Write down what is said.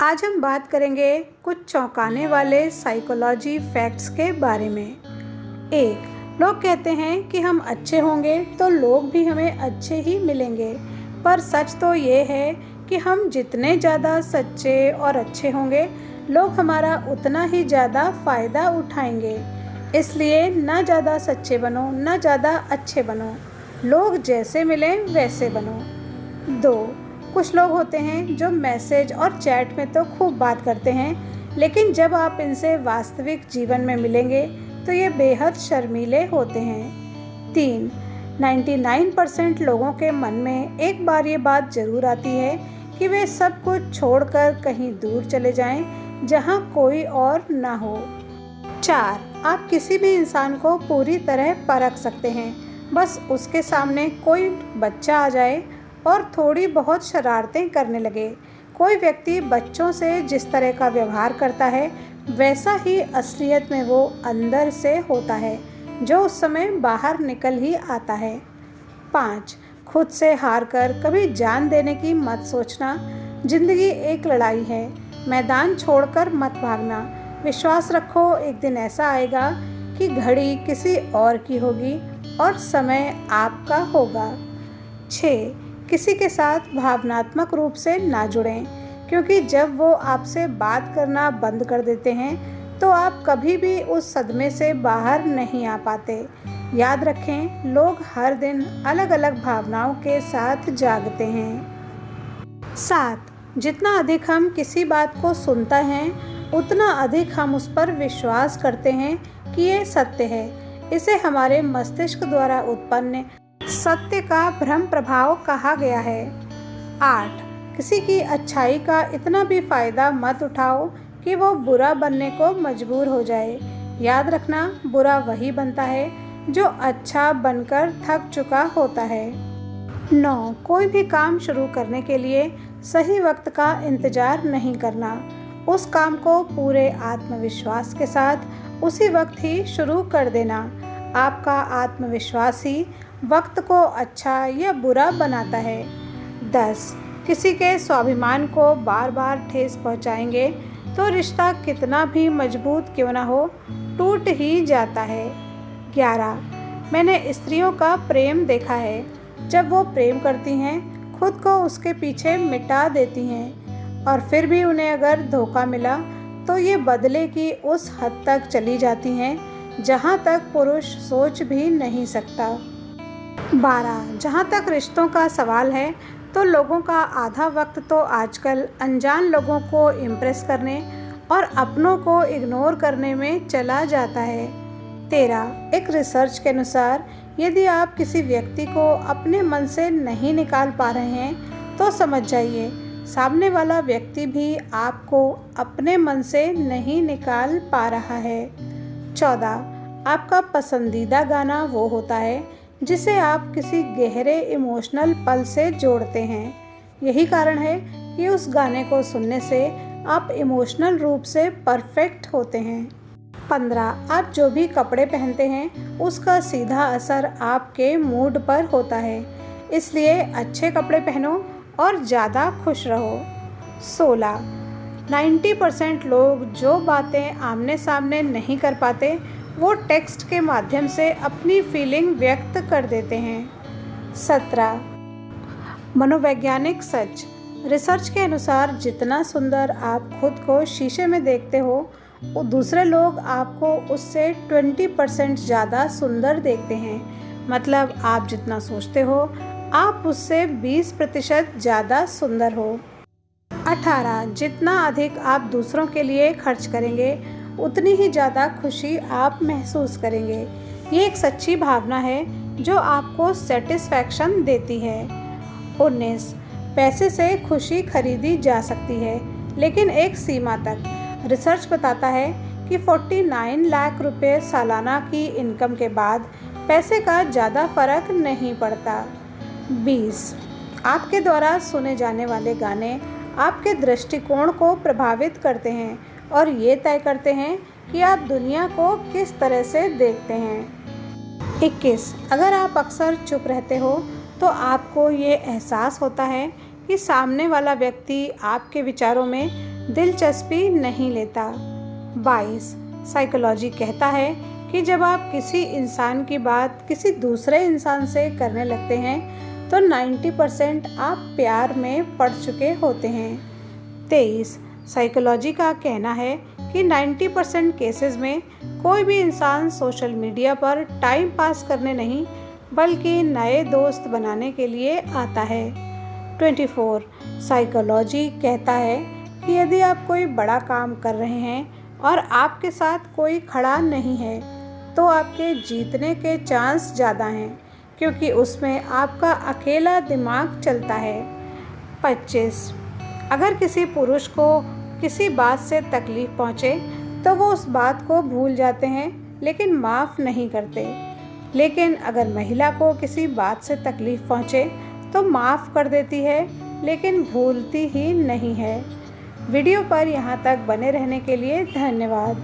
आज हम बात करेंगे कुछ चौंकाने वाले साइकोलॉजी फैक्ट्स के बारे में। एक, लोग कहते हैं कि हम अच्छे होंगे तो लोग भी हमें अच्छे ही मिलेंगे, पर सच तो ये है कि हम जितने ज़्यादा सच्चे और अच्छे होंगे, लोग हमारा उतना ही ज़्यादा फ़ायदा उठाएंगे। इसलिए ना ज़्यादा सच्चे बनो, ना ज़्यादा अच्छे बनो, लोग जैसे मिलें वैसे बनो। दो, कुछ लोग होते हैं जो मैसेज और चैट में तो खूब बात करते हैं, लेकिन जब आप इनसे वास्तविक जीवन में मिलेंगे तो ये बेहद शर्मीले होते हैं। तीन, 99% लोगों के मन में एक बार ये बात ज़रूर आती है कि वे सब कुछ छोड़कर कहीं दूर चले जाएं, जहां कोई और ना हो। चार, आप किसी भी इंसान को पूरी तरह परख सकते हैं, बस उसके सामने कोई बच्चा आ जाए और थोड़ी बहुत शरारतें करने लगे। कोई व्यक्ति बच्चों से जिस तरह का व्यवहार करता है, वैसा ही असलियत में वो अंदर से होता है, जो उस समय बाहर निकल ही आता है। 5, खुद से हार कर कभी जान देने की मत सोचना। जिंदगी एक लड़ाई है, मैदान छोड़कर मत भागना। विश्वास रखो, एक दिन ऐसा आएगा कि घड़ी किसी और की होगी और समय आपका होगा। 6, किसी के साथ भावनात्मक रूप से ना जुड़ें, क्योंकि जब वो आपसे बात करना बंद कर देते हैं तो आप कभी भी उस सदमे से बाहर नहीं आ पाते। याद रखें, लोग हर दिन अलग अलग भावनाओं के साथ जागते हैं। 7, जितना अधिक हम किसी बात को सुनते हैं, उतना अधिक हम उस पर विश्वास करते हैं कि ये सत्य है। इसे हमारे मस्तिष्क द्वारा उत्पन्न सत्य का भ्रम प्रभाव कहा गया है। 8, किसी की अच्छाई का इतना भी फ़ायदा मत उठाओ कि वो बुरा बनने को मजबूर हो जाए। याद रखना, बुरा वही बनता है जो अच्छा बनकर थक चुका होता है। 9, कोई भी काम शुरू करने के लिए सही वक्त का इंतज़ार नहीं करना। उस काम को पूरे आत्मविश्वास के साथ उसी वक्त ही शुरू कर देना। आपका आत्मविश्वास ही वक्त को अच्छा या बुरा बनाता है। 10, किसी के स्वाभिमान को बार बार ठेस पहुंचाएंगे तो रिश्ता कितना भी मजबूत क्यों ना हो, टूट ही जाता है। 11, मैंने स्त्रियों का प्रेम देखा है। जब वो प्रेम करती हैं, खुद को उसके पीछे मिटा देती हैं, और फिर भी उन्हें अगर धोखा मिला तो ये बदले की उस हद तक चली जाती हैं जहाँ तक पुरुष सोच भी नहीं सकता। 12, जहाँ तक रिश्तों का सवाल है तो लोगों का आधा वक्त तो आजकल अनजान लोगों को इम्प्रेस करने और अपनों को इग्नोर करने में चला जाता है। 13, एक रिसर्च के अनुसार यदि आप किसी व्यक्ति को अपने मन से नहीं निकाल पा रहे हैं तो समझ जाइए, सामने वाला व्यक्ति भी आपको अपने मन से नहीं निकाल पा रहा है। 14, आपका पसंदीदा गाना वो होता है जिसे आप किसी गहरे इमोशनल पल से जोड़ते हैं। यही कारण है कि उस गाने को सुनने से आप इमोशनल रूप से परफेक्ट होते हैं। 15, आप जो भी कपड़े पहनते हैं उसका सीधा असर आपके मूड पर होता है, इसलिए अच्छे कपड़े पहनो और ज़्यादा खुश रहो। 16, 90% लोग जो बातें आमने सामने नहीं कर पाते, वो टेक्स्ट के माध्यम से अपनी फीलिंग व्यक्त कर देते हैं। 17, मनोवैज्ञानिक सच। रिसर्च के अनुसार जितना सुंदर आप खुद को शीशे में देखते हो, वो दूसरे लोग आपको उससे 20% ज़्यादा सुंदर देखते हैं। मतलब आप जितना सोचते हो, आप उससे 20% ज़्यादा सुंदर हो। 18, जितना अधिक आप दूसरों के लिए खर्च करेंगे, उतनी ही ज़्यादा खुशी आप महसूस करेंगे। ये एक सच्ची भावना है जो आपको सेटिस्फैक्शन देती है। 19, पैसे से खुशी खरीदी जा सकती है, लेकिन एक सीमा तक। रिसर्च बताता है कि 49 लाख रुपए सालाना की इनकम के बाद पैसे का ज़्यादा फर्क नहीं पड़ता। 20, आपके द्वारा सुने जाने वाले गाने आपके दृष्टिकोण को प्रभावित करते हैं और ये तय करते हैं कि आप दुनिया को किस तरह से देखते हैं। 21, अगर आप अक्सर चुप रहते हो तो आपको ये एहसास होता है कि सामने वाला व्यक्ति आपके विचारों में दिलचस्पी नहीं लेता। 22 साइकोलॉजी कहता है कि जब आप किसी इंसान की बात किसी दूसरे इंसान से करने लगते हैं तो 90% आप प्यार में पड़ चुके होते हैं। 23 साइकोलॉजी का कहना है कि 90% केसेस में कोई भी इंसान सोशल मीडिया पर टाइम पास करने नहीं बल्कि नए दोस्त बनाने के लिए आता है। 24 साइकोलॉजी कहता है कि यदि आप कोई बड़ा काम कर रहे हैं और आपके साथ कोई खड़ा नहीं है तो आपके जीतने के चांस ज़्यादा हैं क्योंकि उसमें आपका अकेला दिमाग चलता है। 25 अगर किसी पुरुष को किसी बात से तकलीफ़ पहुँचे तो वो उस बात को भूल जाते हैं लेकिन माफ़ नहीं करते। लेकिन अगर महिला को किसी बात से तकलीफ़ पहुँचे तो माफ़ कर देती है लेकिन भूलती ही नहीं है। वीडियो पर यहाँ तक बने रहने के लिए धन्यवाद।